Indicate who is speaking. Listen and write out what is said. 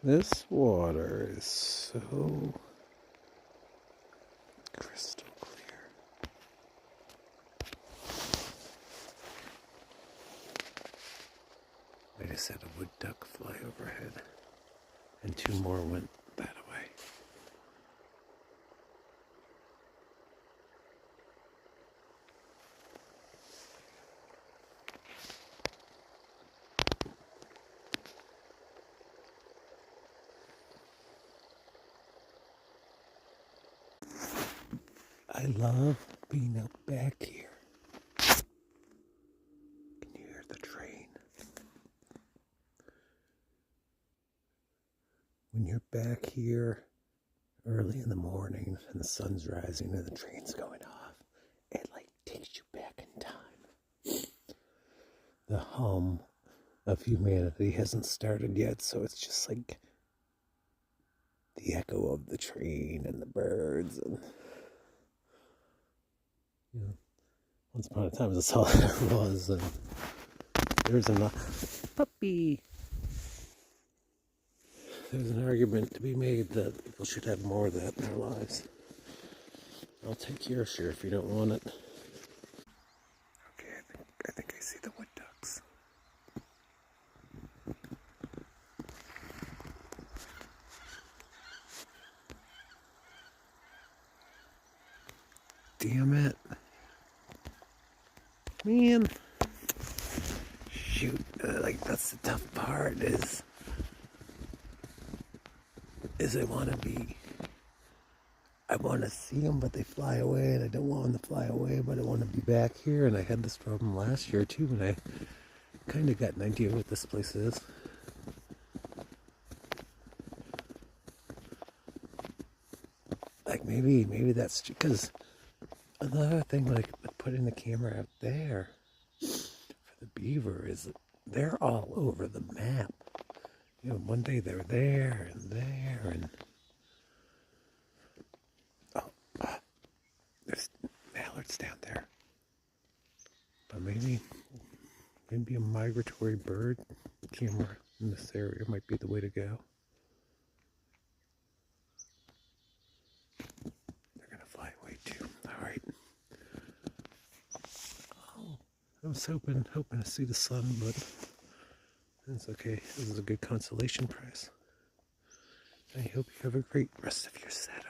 Speaker 1: This water is so crystal clear. I just had a wood duck fly overhead, and two more went that way. I love being out back here. Can you hear the train? When you're back here early in the morning and the sun's rising and the train's going off, it like takes you back in time. The hum of humanity hasn't started yet, so it's just like the echo of the train and the birds and once upon a time that's all there was, and there's a puppy. There's an argument to be made that people should have more of that in their lives. I'll take your share if you don't want it. Okay, I think I see the wood ducks. Damn it. Man. Shoot, like that's the tough part is I want to see them, but they fly away, and I don't want them to fly away, but I want to be back here, and I had this problem last year too, and I kind of got an idea what this place is. Like maybe that's because another thing, like putting the camera out there for the beaver is they're all over the map. You know, one day they're there and there, and there's mallards down there. But maybe a migratory bird camera in this area might be the way to go. They're gonna fly away too. All right. Oh, I was hoping to see the sun, but it's okay. This is a good consolation prize. I hope you have a great rest of your Saturday.